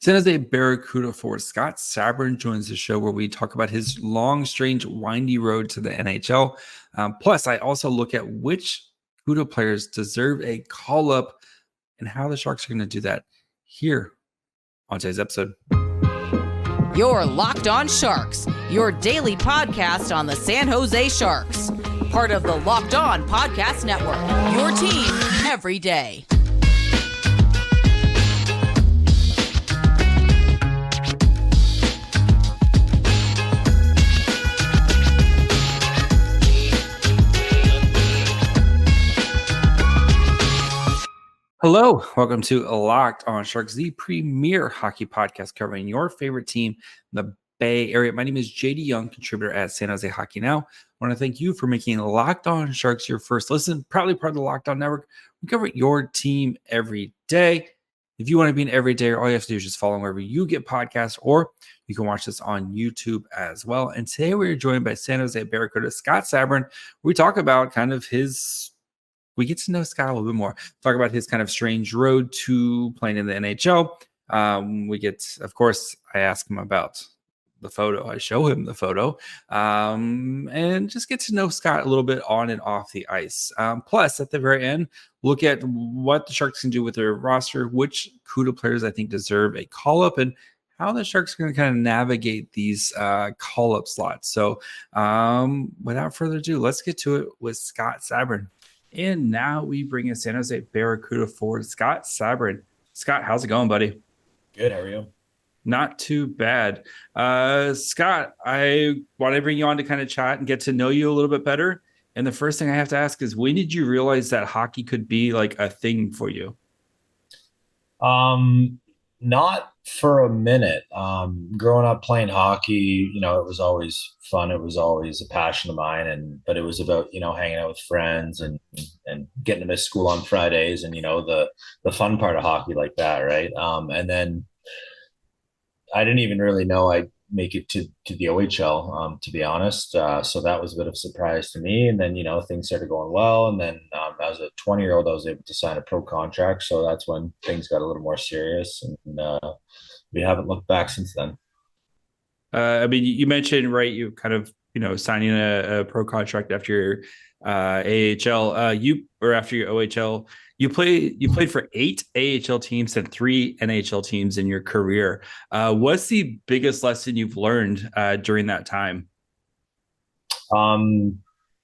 San Jose Barracuda forward Scott Sabourin joins the show where we talk about his long, strange, windy road to the NHL. Plus, I also look at which Cuda players deserve a call-up and how the Sharks are going to do that here on today's episode. You're Locked On Sharks, your daily podcast on the San Jose Sharks. Part of the Locked On Podcast Network, your team every day. Hello, welcome to Locked On Sharks, the premier hockey podcast covering your favorite team in the Bay Area. My name is JD Young, contributor at San Jose Hockey Now. I want to thank you for making Locked On Sharks your first listen. Proudly part of the Locked On Network. We cover your team every day. If you want to be an everydayer, all you have to do is just follow wherever you get podcasts, or you can watch this on YouTube as well. And today we're joined by San Jose Barracuda Scott Sabourin. We talk about kind of we get to know Scott a little bit more. Talk about his kind of strange road to playing in the NHL. Of course, I ask him about the photo. I show him the photo and just get to know Scott a little bit on and off the ice. Plus, at the very end, look at what the Sharks can do with their roster, which Cuda players I think deserve a call-up, and how the Sharks are going to kind of navigate these call-up slots. So without further ado, let's get to it with Scott Sabourin. And now we bring in San Jose Barracuda forward Scott Sabourin. Scott, how's it going, buddy? Good. How are you? Not too bad. Scott, I want to bring you on to kind of chat and get to know you a little bit better. And the first thing I have to ask is, when did you realize that hockey could be like a thing for you? Not for a minute. Growing up playing hockey, it was always fun. It was always a passion of mine, but it was about, hanging out with friends and getting to miss school on Fridays and, the fun part of hockey like that. Right. And then I didn't even really know I'd make it to the OHL, to be honest. So that was a bit of a surprise to me. And then, things started going well. And then as a 20-year-old, I was able to sign a pro contract. So that's when things got a little more serious. And we haven't looked back since then. You mentioned, right, you kind of, signing a pro contract after your AHL, after your OHL. You played for 8 AHL teams and 3 NHL teams in your career. What's the biggest lesson you've learned during that time?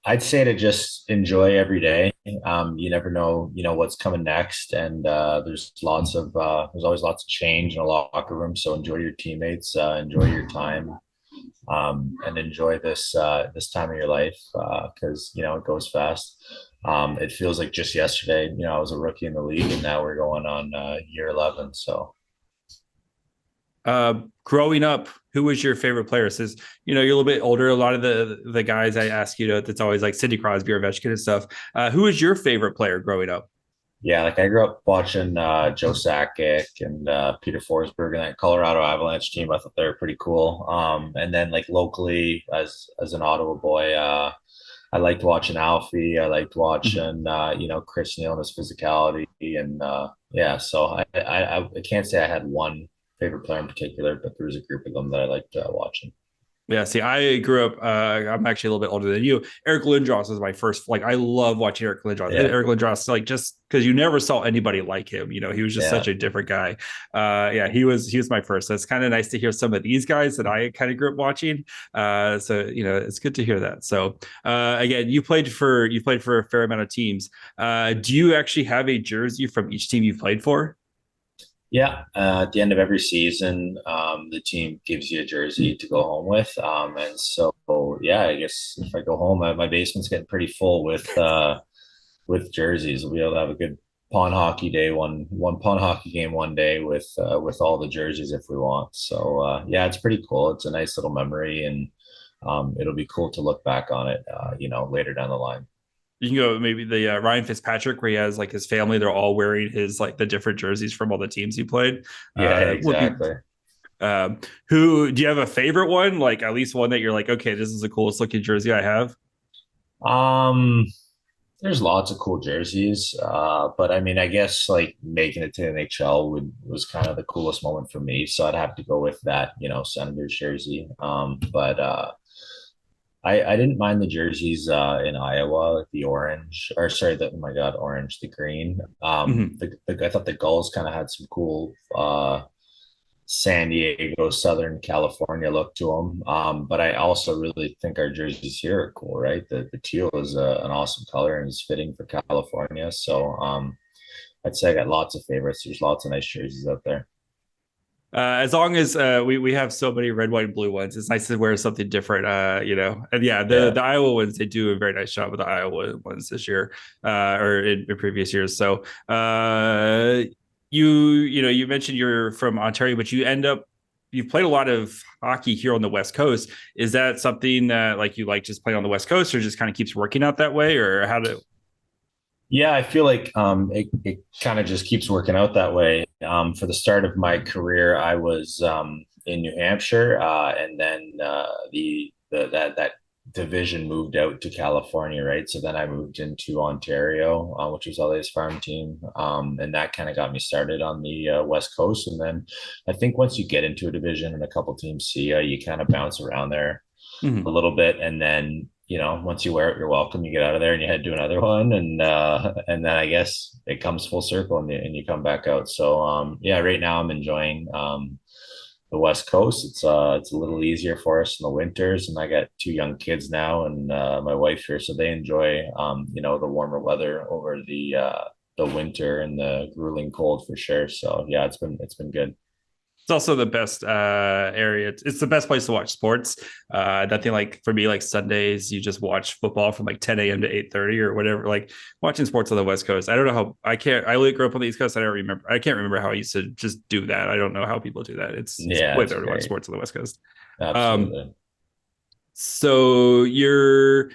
I'd say to just enjoy every day. You never know, what's coming next, and there's always lots of change in a locker room. So enjoy your teammates, enjoy your time, and enjoy this time of your life because it goes fast. It feels like just yesterday, I was a rookie in the league, and now we're going on year 11. So, growing up, who was your favorite player? Since you're a little bit older, a lot of the guys I ask that's always like Sidney Crosby or Ovechkin and stuff. Who was your favorite player growing up? Yeah, like I grew up watching Joe Sakic and Peter Forsberg and that Colorado Avalanche team. I thought they were pretty cool. And then like locally, as an Ottawa boy, I liked watching Alfie. I liked watching, Chris Neil and his physicality. And so I can't say I had one favorite player in particular, but there was a group of them that I liked watching. Yeah, see, I grew up, I'm actually a little bit older than you. Eric Lindros was my first, I love watching Eric Lindros. Yeah. Eric Lindros, just because you never saw anybody like him, he was just such a different guy. He was my first. So it's kind of nice to hear some of these guys that I kind of grew up watching. It's good to hear that. So again, you played for a fair amount of teams. Do you actually have a jersey from each team you played for? Yeah, at the end of every season, the team gives you a jersey to go home with. And so, I guess if I go home, my basement's getting pretty full with jerseys. We'll be able to have a good pond hockey day, one pond hockey game one day with all the jerseys if we want. So, it's pretty cool. It's a nice little memory, and it'll be cool to look back on it, later down the line. You can go maybe the Ryan Fitzpatrick, where he has his family. They're all wearing his the different jerseys from all the teams he played. Yeah, exactly. Who do you have a favorite one? At least one that you're okay, this is the coolest looking jersey I have. There's lots of cool jerseys, but I mean, I guess like making it to the NHL was kind of the coolest moment for me. So I'd have to go with that, Senators jersey. But I didn't mind the jerseys in Iowa, like the orange, or sorry, oh my God, orange, the green. Mhm. I thought the Gulls kind of had some cool San Diego, Southern California look to them. But I also really think our jerseys here are cool, right? The teal is an awesome color and is fitting for California. So I'd say I got lots of favorites. There's lots of nice jerseys out there. As long as we have so many red, white, and blue ones, it's nice to wear something different. And yeah, Yeah. the Iowa ones, they do a very nice job with the Iowa ones this year, or in previous years. So you mentioned you're from Ontario, but you've played a lot of hockey here on the West Coast. Is that something that like you like just playing on the West Coast, or just kind of keeps working out that way, or how do? Yeah, I feel like it kind of just keeps working out that way. For the start of my career, I was in New Hampshire, and then that division moved out to California, right? So then I moved into Ontario, which was LA's farm team, and that kind of got me started on the West Coast. And then I think once you get into a division and a couple teams see you, you kind of bounce around there a Mhm. little bit, and then once you wear it, you're welcome. You get out of there and you head to another one, and then I guess it comes full circle and you come back out. So yeah, right now I'm enjoying the West Coast. It's a little easier for us in the winters, and I got two young kids now and my wife here, so they enjoy the warmer weather over the winter and the grueling cold for sure. So yeah, it's been good. It's also the best area. It's the best place to watch sports. Nothing like for me, like Sundays, you just watch football from like 10 a.m. to 8:30 or whatever. Like watching sports on the West Coast. I don't know how I can't. I really grew up on the East Coast. I don't remember. I can't remember how I used to just do that. I don't know how people do that. It's Yeah, way it's better to watch great. sports on the West Coast. Um, Absolutely. so you're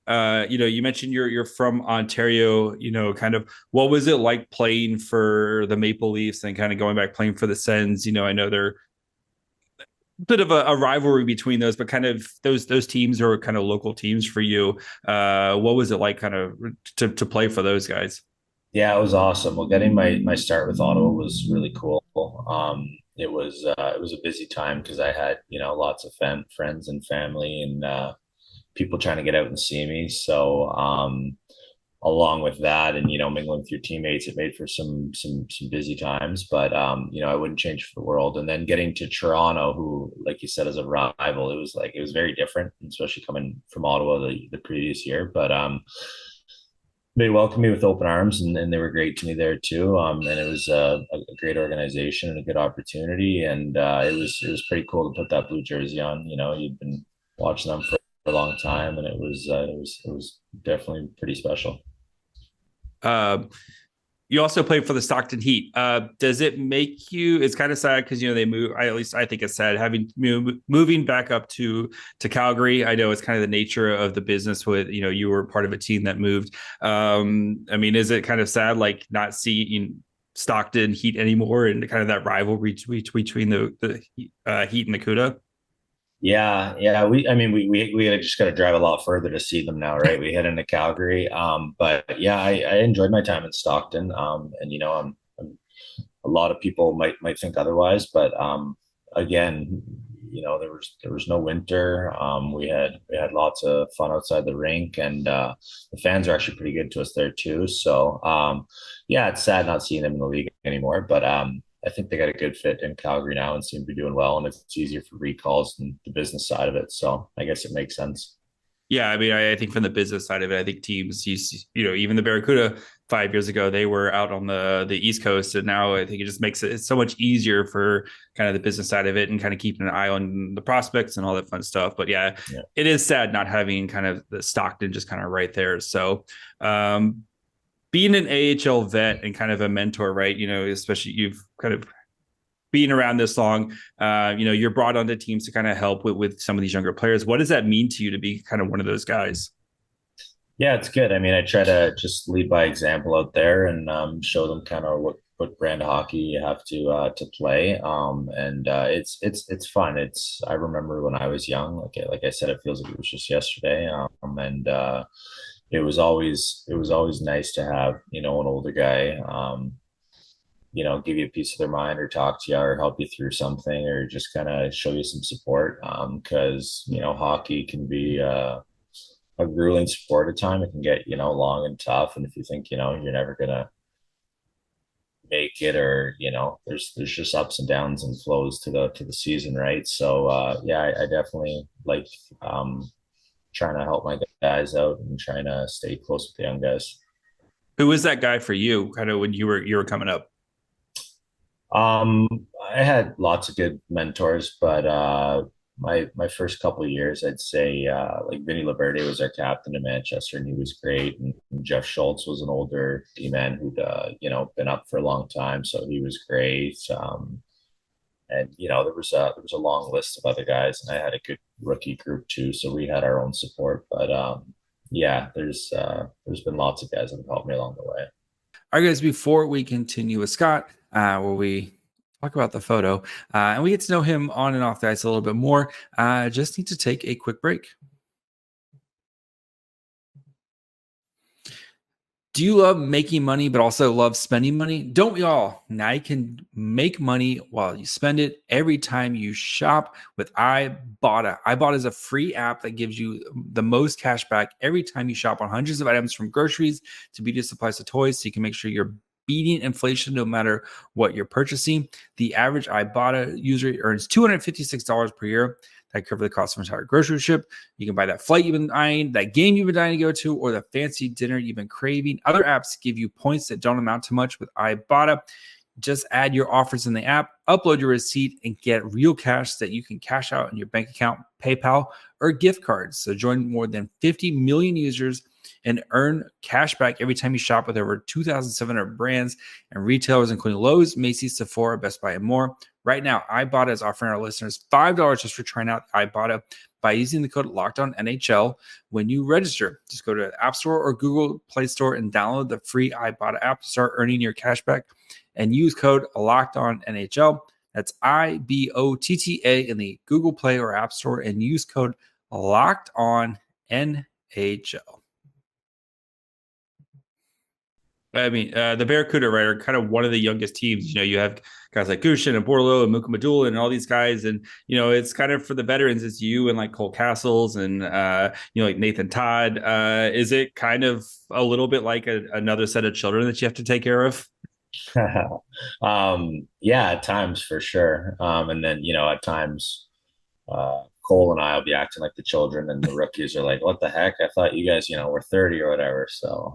you mentioned you're from Ontario, kind of what was it like playing for the Maple Leafs and kind of going back playing for the Sens? I know they're a bit of a rivalry between those, but kind of those teams are kind of local teams for you. What was it like kind of to play for those guys? Yeah, it was awesome. Well, getting my start with Ottawa was really cool. It was a busy time because I had lots of friends and family and people trying to get out and see me. So along with that, and mingling with your teammates, it made for some busy times. But I wouldn't change for the world. And then getting to Toronto, who, like you said, is a rival, it was very different, especially coming from Ottawa the previous year. But they welcomed me with open arms, and they were great to me there too. And it was a great organization and a good opportunity, and it was pretty cool to put that blue jersey on. You'd been watching them for a long time, and it was definitely pretty special. Uh, you also played for the Stockton Heat. Does it make you? It's kind of sad because they move. At least I think it's sad having moving back up to Calgary. I know it's kind of the nature of the business. With you were part of a team that moved. I mean, is it kind of sad like not seeing Stockton Heat anymore and kind of that rivalry between the Heat and the Cuda? Yeah, yeah. I mean, we just got to drive a lot further to see them now, right? We head into Calgary, but yeah, I enjoyed my time in Stockton, and a lot of people might think otherwise, but again, there was no winter. We had lots of fun outside the rink, and the fans are actually pretty good to us there too. So yeah, it's sad not seeing them in the league anymore, but I think they got a good fit in Calgary now and seem to be doing well, and it's easier for recalls and the business side of it. So I guess it makes sense. Yeah, I mean, I think from the business side of it, I think teams, even the Barracuda 5 years ago, they were out on the East Coast, and now I think it just makes it so much easier for kind of the business side of it and kind of keeping an eye on the prospects and all that fun stuff. But yeah, Yeah. it is sad not having kind of the Stockton just kind of right there. So being an AHL vet and kind of a mentor, right? Especially you've kind of being around this long, you're brought onto teams to kind of help with some of these younger players. What does that mean to you to be kind of one of those guys? Yeah, it's good. I mean, I try to just lead by example out there and show them kind of what brand of hockey you have to play. And it's fun. I remember when I was young, like I said, it feels like it was just yesterday. And it was always nice to have, you know, an older guy, you know, give you a piece of their mind or talk to you or help you through something or just kind of show you some support. Because, you know, hockey can be a grueling sport at time. It can get, you know, long and tough. And if you think, you know, you're never going to make it or, you know, there's just ups and downs and flows to the season. Right. So, yeah, I definitely like, trying to help my guys out and trying to stay close with the young guys. Who was that guy for you kind of when you were coming up? Um, I had lots of good mentors, but my first couple of years, I'd say like Vinny Laverde was our captain in Manchester, and he was great. And Jeff Schultz was an older D man who'd you know, been up for a long time, so he was great. And you know, there was a long list of other guys, and I had a good rookie group too, so we had our own support. But yeah, there's been lots of guys that have helped me along the way. All right, guys, before we continue with Scott, where we talk about the photo and we get to know him on and off the ice a little bit more, just need to take a quick break. Do you love making money, but also love spending money? Don't we all? Now you can make money while you spend it every time you shop with Ibotta. Ibotta is a free app that gives you the most cash back every time you shop on hundreds of items from groceries to beauty supplies to toys, so you can make sure you're beating inflation no matter what you're purchasing. The average Ibotta user earns $256 per year. That cover the cost of an entire grocery trip. You can buy that flight you've been eyeing, that game you've been dying to go to, or the fancy dinner you've been craving. Other apps give you points that don't amount to much with Ibotta. Just add your offers in the app, upload your receipt, and get real cash that you can cash out in your bank account, PayPal, or gift cards. So join more than 50 million users and earn cash back every time you shop with over 2,700 brands and retailers, including Lowe's, Macy's, Sephora, Best Buy, and more. Right now, Ibotta is offering our listeners $5 just for trying out Ibotta by using the code LOCKEDONNHL when you register. Just go to the App Store or Google Play Store and download the free Ibotta app to start earning your cash back and use code LOCKEDONNHL. That's IBOTTA in the Google Play or App Store and use code LOCKEDONNHL. I mean, the Barracuda, right, are kind of one of the youngest teams. You know, you have guys like Gushchin and Borlo and Mukhamadullin and all these guys. And, you know, it's kind of for the veterans, it's you and like Cole Cassels and, you know, like Nathan Todd. Is it kind of a little bit like another set of children that you have to take care of? Yeah, at times for sure. And then, you know, at times, Cole and I will be acting like the children, and the rookies are like, "What the heck? I thought you guys, you know, were 30 or whatever." So,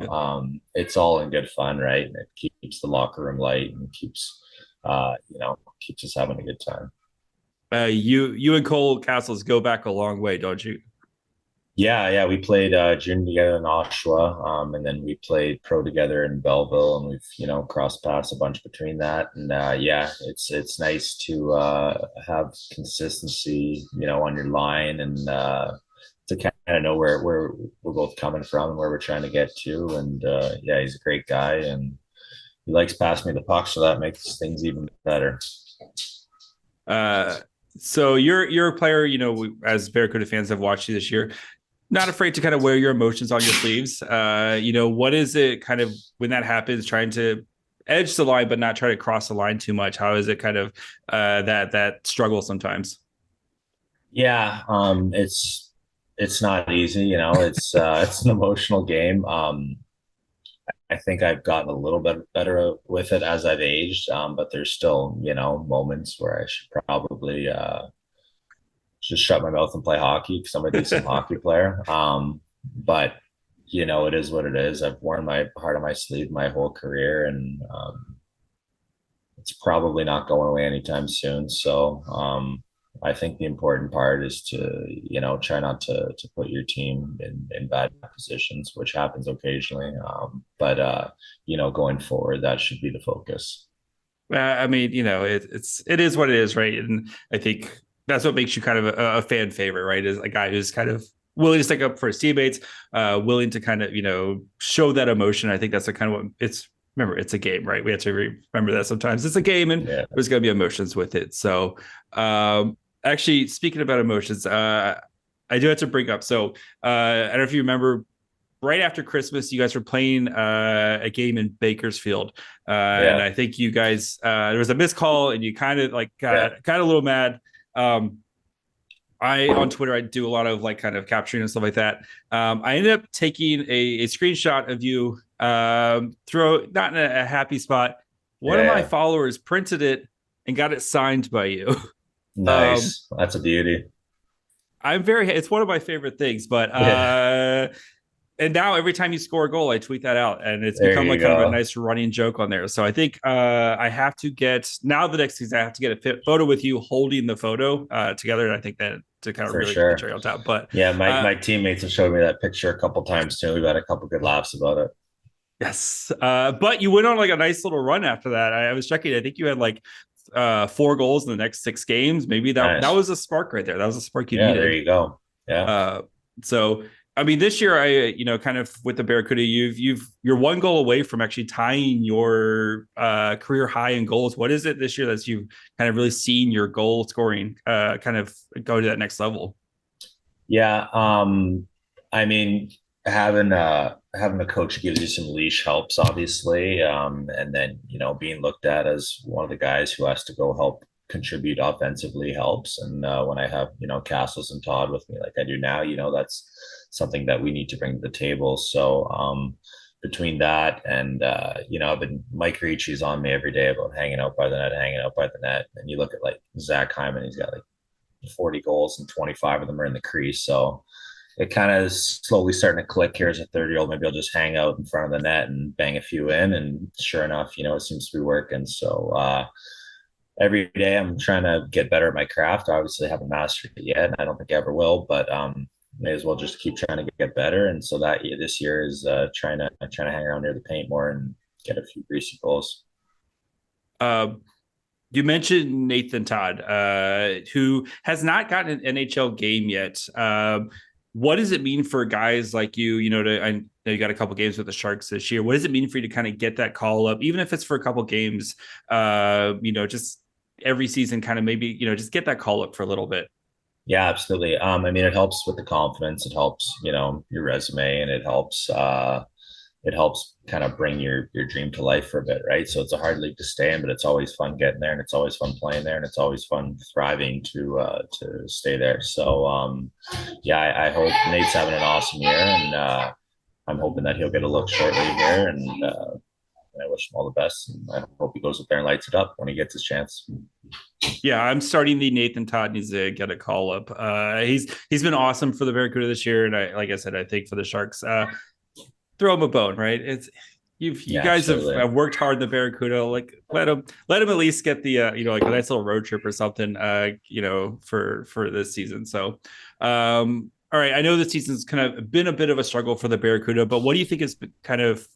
it's all in good fun, right? And it keeps the locker room light and keeps, you know, keeps us having a good time. You and Cole Cassels go back a long way, don't you? Yeah, we played junior together in Oshawa, and then we played pro together in Belleville, and we've, you know, crossed paths a bunch between that. And yeah, it's nice to have consistency, you know, on your line and to kind of know where we're both coming from and where we're trying to get to. And yeah, he's a great guy, and he likes passing me the puck, so that makes things even better. So you're a player, you know, as Barracuda fans have watched you this year, not afraid to kind of wear your emotions on your sleeves. You know, what is it kind of when that happens, trying to edge the line, but not try to cross the line too much? How is it kind of that struggle sometimes? Yeah, it's not easy, you know, it's an emotional game. I think I've gotten a little bit better with it as I've aged, but there's still, you know, moments where I should probably just shut my mouth and play hockey because I'm a decent hockey player. But you know, it is what it is. I've worn my heart on my sleeve my whole career, and it's probably not going away anytime soon. So I think the important part is to, you know, try not to put your team in bad positions, which happens occasionally. But you know, going forward, that should be the focus. I mean, you know, it is what it is, right? And I think that's what makes you kind of a fan favorite, right? Is a guy who's kind of willing to stick up for his teammates, willing to kind of, you know, show that emotion. I think that's the kind of what it's. Remember, it's a game, right? We have to remember that sometimes it's a game, and there's going to be emotions with it. So, actually, speaking about emotions, I do have to bring up. So, I don't know if you remember right after Christmas, you guys were playing a game in Bakersfield. And I think you guys, there was a missed call and you kind of like got a little mad. On Twitter, I do a lot of like kind of capturing and stuff like that. I ended up taking a screenshot of you, not in a happy spot. One of my followers printed it and got it signed by you. Nice. That's a beauty. It's one of my favorite things, but and now every time you score a goal, I tweet that out, and it's become like kind of a nice running joke on there. So I think I have to get now the next season. I have to get a photo with you holding the photo together, and I think that to kind of really get the cherry on top. But yeah, my teammates have showed me that picture a couple times too. We've had a couple good laughs about it. Yes, but you went on like a nice little run after that. I was checking. I think you had like 4 goals in the next 6 games. Maybe that was a spark right there. That was a spark you needed. There you go. Yeah. So I mean, this year, kind of with the Barracuda, you're 1 goal away from actually tying your career high in goals. What is it this year that you've kind of really seen your goal scoring kind of go to that next level? Yeah. I mean, having a coach who gives you some leash helps, obviously. And then, being looked at as one of the guys who has to go help contribute offensively helps. And when I have, Cassels and Todd with me like I do now, that's something that we need to bring to the table. So between that and, Mike Ricci's on me every day about hanging out by the net. And you look at like Zach Hyman, he's got like 40 goals and 25 of them are in the crease. So it kind of is slowly starting to click here as a 30-year-old. Maybe I'll just hang out in front of the net and bang a few in. And sure enough, it seems to be working. So every day I'm trying to get better at my craft. I obviously haven't mastered it yet, and I don't think I ever will, but may as well just keep trying to get better. And so this year is trying to hang around near the paint more and get a few greasy goals. You mentioned Nathan Todd, who has not gotten an NHL game yet. What does it mean for guys like you? I know you got a couple games with the Sharks this year. What does it mean for you to kind of get that call up, even if it's for a couple games? Just every season, kind of maybe just get that call up for a little bit. Yeah, absolutely. I mean, it helps with the confidence. It helps, your resume, and it helps kind of bring your dream to life for a bit, right? So it's a hard league to stay in, but it's always fun getting there, and it's always fun playing there, and it's always fun thriving to stay there. So I hope Nate's having an awesome year, and I'm hoping that he'll get a look shortly here, and I wish him all the best, and I hope he goes up there and lights it up when he gets his chance. Yeah, I'm starting the Nathan Todd needs to get a call up. He's been awesome for the Barracuda this year, and like I said, I think for the Sharks, throw him a bone, right? You guys have worked hard in the Barracuda. Like let him at least get the like a nice little road trip or something, for this season. So, all right, I know this season's kind of been a bit of a struggle for the Barracuda, but what do you think is kind of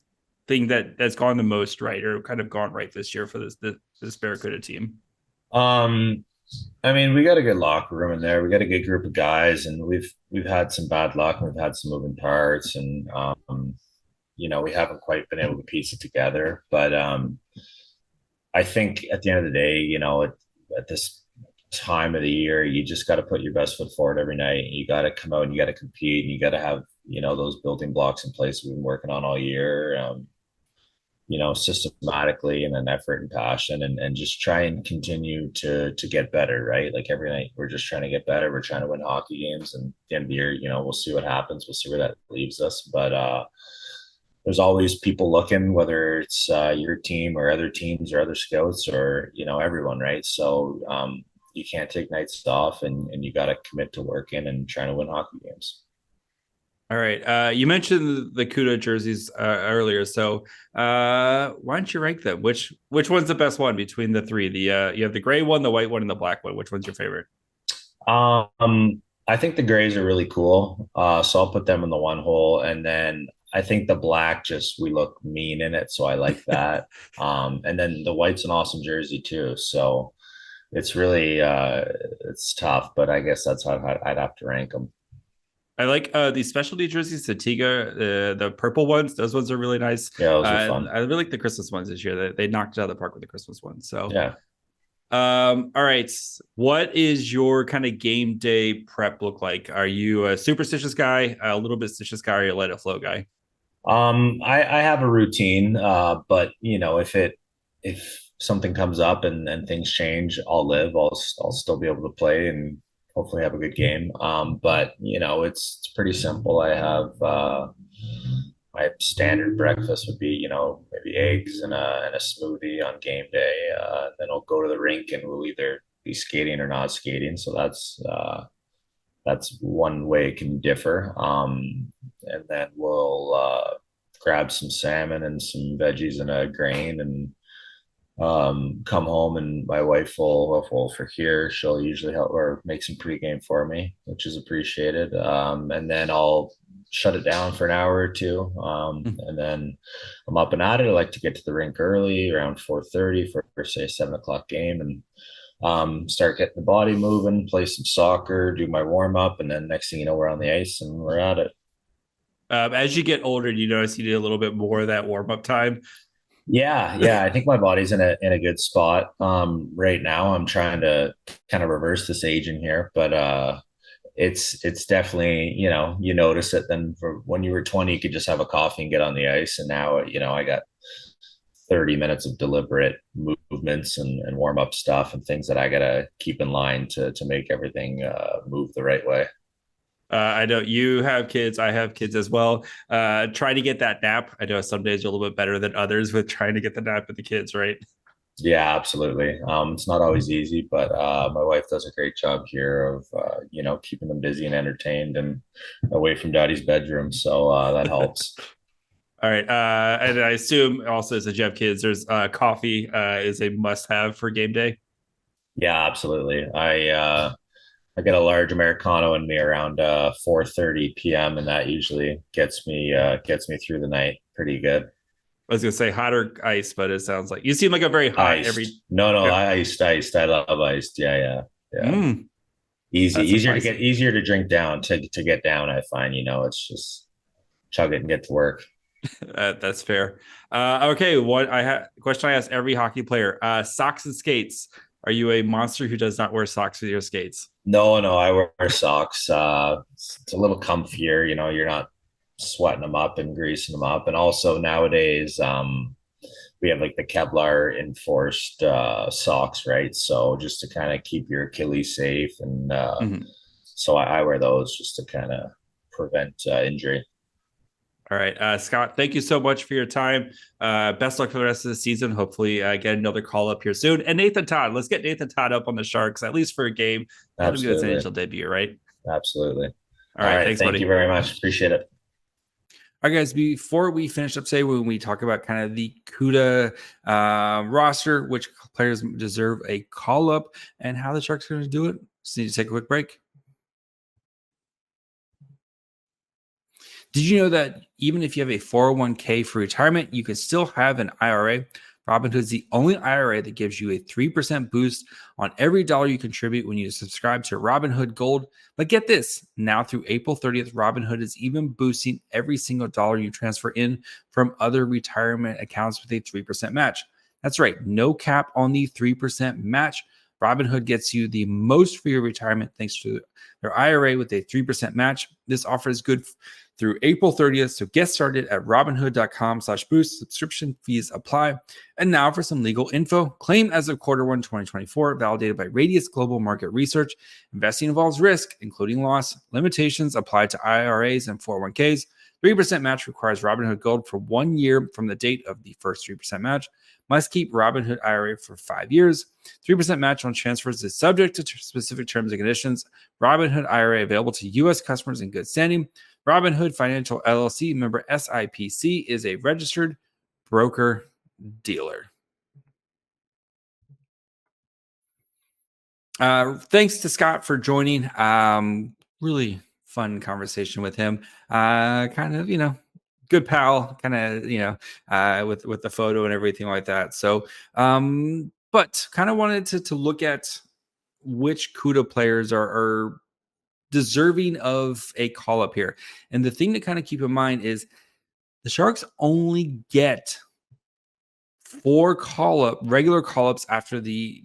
thing that's gone the most right, or kind of gone right this year for this Barracuda team? I mean, we got a good locker room in there. We got a good group of guys, and we've had some bad luck, and we've had some moving parts, and we haven't quite been able to piece it together. But I think at the end of the day, at this time of the year, you just got to put your best foot forward every night. You got to come out and you got to compete, and you got to have those building blocks in place we've been working on all year. Systematically, and an effort and passion, and just try and continue to get better, right? Like every night we're just trying to get better. We're trying to win hockey games, and at the end of the year, we'll see what happens. We'll see where that leaves us. But there's always people looking, whether it's your team or other teams or other scouts or, everyone, right? So you can't take nights off, and you got to commit to working and trying to win hockey games. All right. You mentioned the Cuda jerseys earlier. So why don't you rank them? Which one's the best one between the three? You have the gray one, the white one, and the black one. Which one's your favorite? I think the grays are really cool. So I'll put them in the one hole. And then I think the black, we look mean in it. So I like that. And then the white's an awesome jersey too. So it's really, it's tough, but I guess that's how I'd have to rank them. I like these specialty jerseys, the Tiga, the purple ones. Those ones are really nice. Yeah, those are fun. I really like the Christmas ones this year. They knocked it out of the park with the Christmas ones. So yeah. All right. What is your kind of game day prep look like? Are you a superstitious guy, a little bit stitious guy, or a let it flow guy? I have a routine, but if something comes up and things change, I'll still be able to play and hopefully have a good game. But it's pretty simple. My standard breakfast would be, maybe eggs and a smoothie on game day. Then I'll go to the rink and we'll either be skating or not skating. So that's one way it can differ. And then we'll grab some salmon and some veggies and a grain and come home, and my wife will for here. She'll usually help or make some pregame for me, which is appreciated. And then I'll shut it down for an hour or two. And then I'm up and at it. I like to get to the rink early, around 4:30 for say 7 o'clock game, and start getting the body moving, play some soccer, do my warm up, and then next thing you know, we're on the ice and we're at it. As you get older, you notice you need a little bit more of that warm up time. Yeah. I think my body's in a good spot. Right now I'm trying to kind of reverse this aging here, but it's definitely, you notice it. Then for when you were 20, you could just have a coffee and get on the ice. And now, I got 30 minutes of deliberate movements and warm up stuff and things that I got to keep in line to make everything move the right way. I know you have kids. I have kids as well. Trying to get that nap. I know some days are a little bit better than others with trying to get the nap with the kids, right? Yeah, absolutely. It's not always easy, but my wife does a great job here of, keeping them busy and entertained and away from daddy's bedroom. So that helps. All right. And I assume also as a Jeff kids, there's coffee is a must have for game day. Yeah, absolutely. I get a large Americano in me around 4:30 p.m. and that usually gets me through the night pretty good. I was gonna say hot or ice, but it sounds like you seem like a very hot Iced. every. No, Yeah. iced. I love iced. Yeah. That's Easier to drink down to get down. I find, it's just chug it and get to work. That's fair. Okay, what question I ask every hockey player: socks and skates. Are you a monster who does not wear socks with your skates? No, I wear socks. It's a little comfier. You're not sweating them up and greasing them up. And also nowadays, we have like the Kevlar enforced socks, right? So just to kind of keep your Achilles safe, and so I wear those just to kind of prevent injury. All right, Scott, thank you so much for your time. Best luck for the rest of the season. Hopefully get another call up here soon. And Nathan Todd, let's get Nathan Todd up on the Sharks, at least for a game. Let him do his initial debut, right? Absolutely. All right, thanks, thank buddy. you very much. Appreciate it. All right, guys, before we finish up, when we talk about kind of the CUDA roster, which players deserve a call-up, and how the Sharks are going to do it, just need to take a quick break. Did you know that even if you have a 401k for retirement, you can still have an IRA? Robinhood is the only IRA that gives you a 3% boost on every dollar you contribute when you subscribe to Robinhood Gold. But get this, now through April 30th, Robinhood is even boosting every single dollar you transfer in from other retirement accounts with a 3% match. That's right, no cap on the 3% match. Robinhood gets you the most for your retirement thanks to their IRA with a 3% match. This offer is good through April 30th. So get started at robinhood.com/boost. Subscription fees apply. And now for some legal info. Claim as of Q1 2024, validated by Radius Global Market Research. Investing involves risk, including loss. Limitations apply to IRAs and 401ks. 3% match requires Robinhood Gold for 1 year from the date of the first 3% match. Must keep Robinhood IRA for 5 years. 3% match on transfers is subject to specific terms and conditions. Robinhood IRA available to U.S. customers in good standing. Robinhood Financial LLC, member SIPC, is a registered broker dealer. Thanks to Scott for joining. Really fun conversation with him. Kind of, good pal, kind of, with the photo and everything like that. So, but kind of wanted to look at which CUDA players are deserving of a call up here. And the thing to kind of keep in mind is the Sharks only get 4 regular call ups after the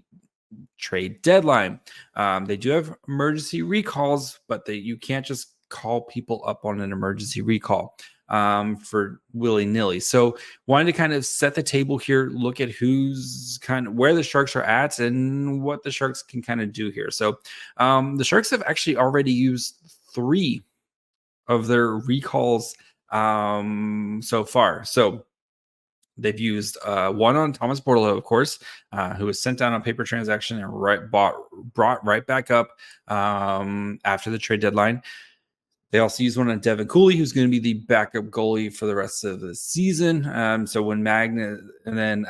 trade deadline. They do have emergency recalls, but you can't just call people up on an emergency recall. for willy-nilly. So wanted to kind of set the table here, look at who's kind of where the Sharks are at and what the Sharks can kind of do here. So the Sharks have actually already used 3 of their recalls so far. So they've used one on Thomas Bortolo, of course, who was sent down on paper transaction and brought right back up after the trade deadline. They also used one on Devin Cooley, who's going to be the backup goalie for the rest of the season. So when Magnet, and then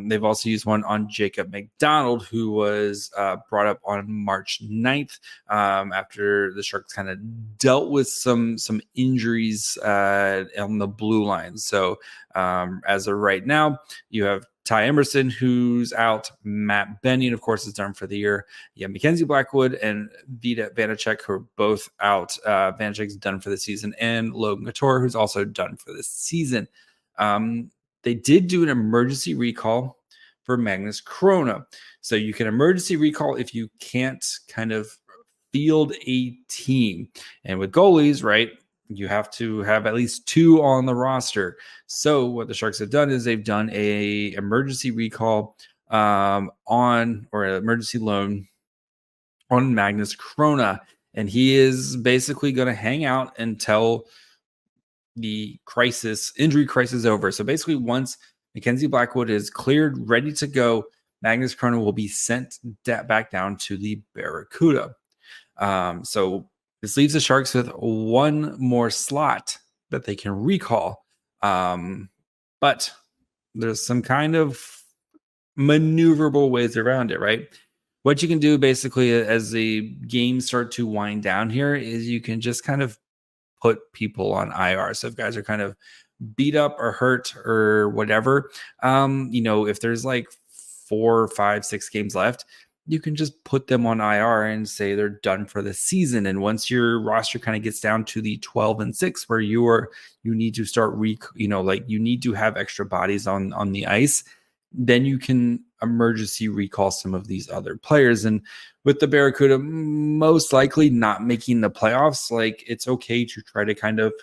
they've also used one on Jacob McDonald, who was brought up on March 9th after the Sharks kind of dealt with some injuries on the blue line. So as of right now, you have Ty Emerson, who's out. Matt Benyon, of course, is done for the year. Yeah, Mackenzie Blackwood and Vida Vanacek, who are both out. Vanacek's done for the season. And Logan Couture, who's also done for the season. They did do an emergency recall for Magnus Krona. So you can emergency recall if you can't kind of field a team. And with goalies, right, you have to have at least 2 on the roster. So what the Sharks have done is they've done a emergency recall or an emergency loan on Magnus Krona. And he is basically going to hang out until the injury crisis is over. So basically once Mackenzie Blackwood is cleared, ready to go, Magnus Krona will be sent back down to the Barracuda. So this leaves the Sharks with 1 more slot that they can recall. But there's some kind of maneuverable ways around it, right? What you can do basically as the games start to wind down here is you can just kind of put people on IR. So if guys are kind of beat up or hurt or whatever, if there's like 4, 5, 6 games left, you can just put them on IR and say they're done for the season. And once your roster kind of gets down to the 12 and 6, where you need to start you need to have extra bodies on the ice, then you can emergency recall some of these other players. And with the Barracuda most likely not making the playoffs, like it's okay to try to kind of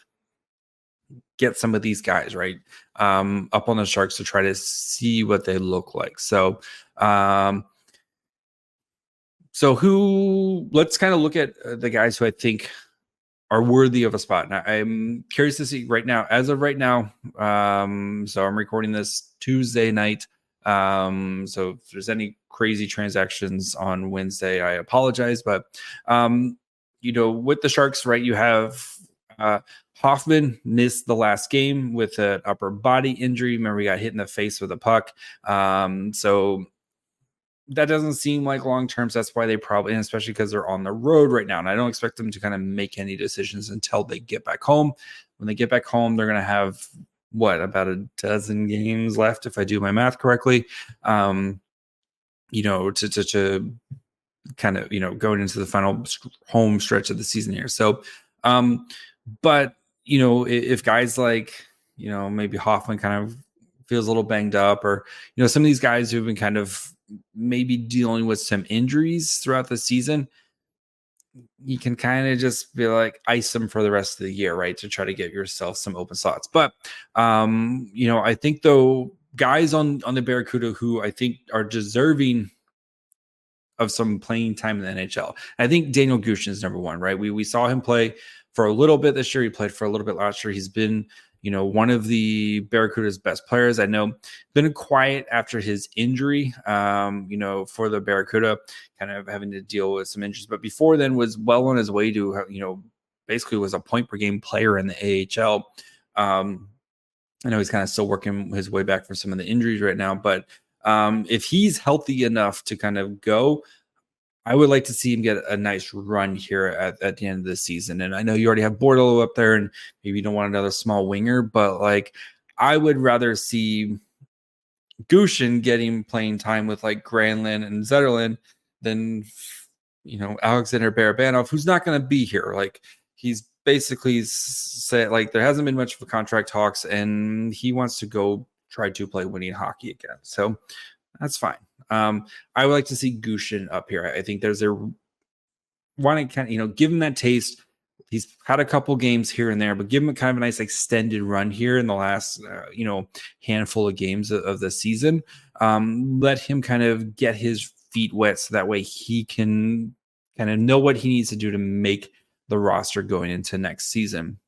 get some of these guys right up on the Sharks to try to see what they look like. So let's kind of look at the guys who I think are worthy of a spot. Now, I'm curious to see right now, as of right now. So I'm recording this Tuesday night. So if there's any crazy transactions on Wednesday, I apologize. But, with the Sharks, right, you have Hoffman missed the last game with an upper body injury. Remember, he got hit in the face with a puck. So that doesn't seem like long-term. So that's why they probably, and especially because they're on the road right now. And I don't expect them to kind of make any decisions until they get back home. When they get back home, they're going to have about a dozen games left, if I do my math correctly, to kind of, going into the final home stretch of the season here. So, but, if guys like, maybe Hoffman kind of feels a little banged up, or, some of these guys who've been kind of maybe dealing with some injuries throughout the season, you can kind of just be like ice them for the rest of the year, right? To try to get yourself some open slots. But, I think though guys on the Barracuda who I think are deserving of some playing time in the NHL. I think Danil Gushchin is number 1, right? We saw him play for a little bit this year. He played for a little bit last year. He's been, one of the Barracuda's best players. I know been quiet after his injury, for the Barracuda, kind of having to deal with some injuries. But before then was well on his way to, basically was a point per game player in the AHL. I know he's kind of still working his way back from some of the injuries right now. But if he's healthy enough to kind of go, I would like to see him get a nice run here at the end of the season. And I know you already have Bortolo up there, and maybe you don't want another small winger, but like I would rather see Gushchin getting playing time with like Granlund and Zetterlund than, Alexander Barabanov, who's not going to be here. Like he's basically said, like there hasn't been much of a contract talks, and he wants to go try to play winning hockey again. So that's fine. I would like to see Gushchin up here. I think there's want to kind of, give him that taste, He's had a couple games here and there, but give him a kind of a nice extended run here in the last, handful of games of the season. Let him kind of get his feet wet so that way he can kind of know what he needs to do to make the roster going into next season.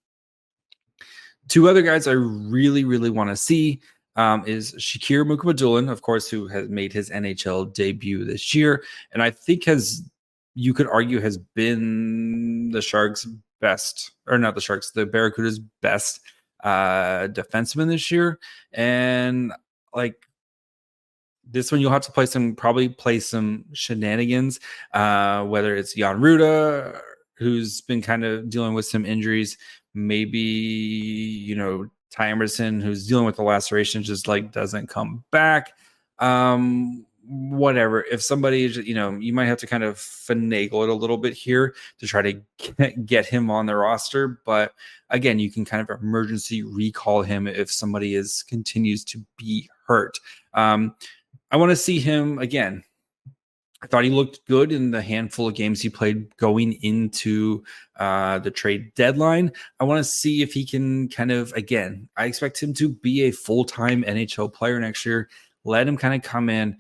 Two other guys I really, really want to see is Shakir Mukhamadullin, of course, who has made his NHL debut this year, and I think you could argue has been the Sharks' best, or not the Sharks, the Barracuda's best defenseman this year. And like this one, you'll have to probably play some shenanigans, whether it's Jan Ruda, who's been kind of dealing with some injuries, maybe, Ty Emerson, who's dealing with the laceration, just like doesn't come back. Whatever. If somebody, you might have to kind of finagle it a little bit here to try to get him on the roster. But again, you can kind of emergency recall him if somebody continues to be hurt. I want to see him again. I thought he looked good in the handful of games he played going into the trade deadline. I want to see if he can kind of, again, I expect him to be a full-time NHL player next year. Let him kind of come in.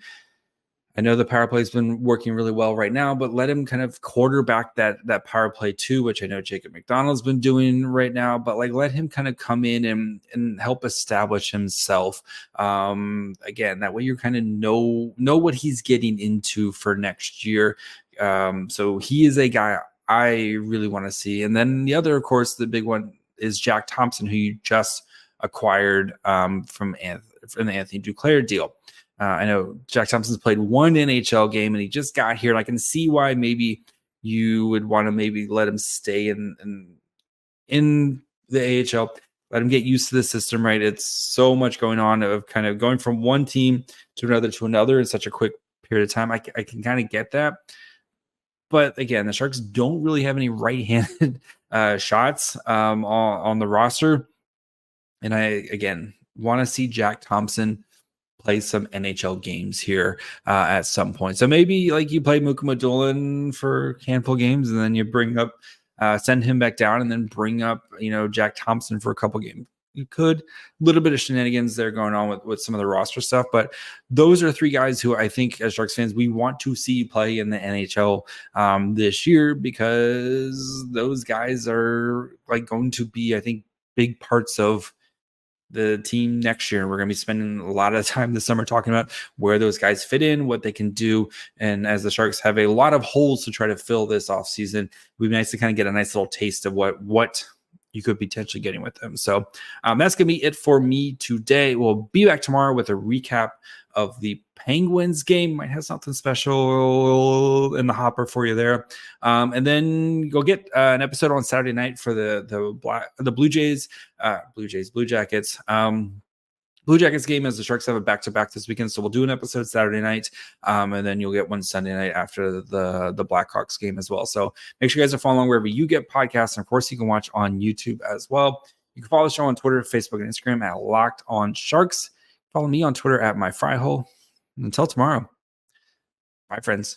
I know the power play has been working really well right now, but let him kind of quarterback that power play too, which I know Jacob McDonald's been doing right now, but like let him kind of come in and help establish himself. Again, that way you kind of know what he's getting into for next year. So he is a guy I really want to see. And then the other, of course, the big one is Jack Thompson, who you just acquired from the Anthony Duclair deal. I know Jack Thompson's played one NHL game and he just got here. And I can see why maybe you would want to maybe let him stay in the AHL, let him get used to the system, right? It's so much going on of kind of going from one team to another in such a quick period of time. I can kind of get that. But again, the Sharks don't really have any right-handed shots on the roster. And I, again, want to see Jack Thompson play some NHL games here at some point. So maybe like you play Mukhamadullin for a handful of games and then you bring up, send him back down and then bring up, Jack Thompson for a couple games. You could, a little bit of shenanigans there going on with some of the roster stuff, but those are three guys who I think as Sharks fans, we want to see play in the NHL this year because those guys are like going to be, I think, big parts of the team next year. We're going to be spending a lot of time this summer talking about where those guys fit in, what they can do. And as the Sharks have a lot of holes to try to fill this offseason, it would be nice to kind of get a nice little taste of what you could potentially getting with them. So that's going to be it for me today. We'll be back tomorrow with a recap of the Penguins game. Might have something special in the hopper for you there. And then go get an episode on Saturday night for the Blue Jackets. Blue Jackets game as the Sharks have a back-to-back this weekend. So we'll do an episode Saturday night, and then you'll get one Sunday night after the Blackhawks game as well. So make sure you guys are following wherever you get podcasts. And of course, you can watch on YouTube as well. You can follow the show on Twitter, Facebook, and Instagram at Locked On Sharks. Follow me on Twitter at MyFryHole. Until tomorrow. Bye, friends.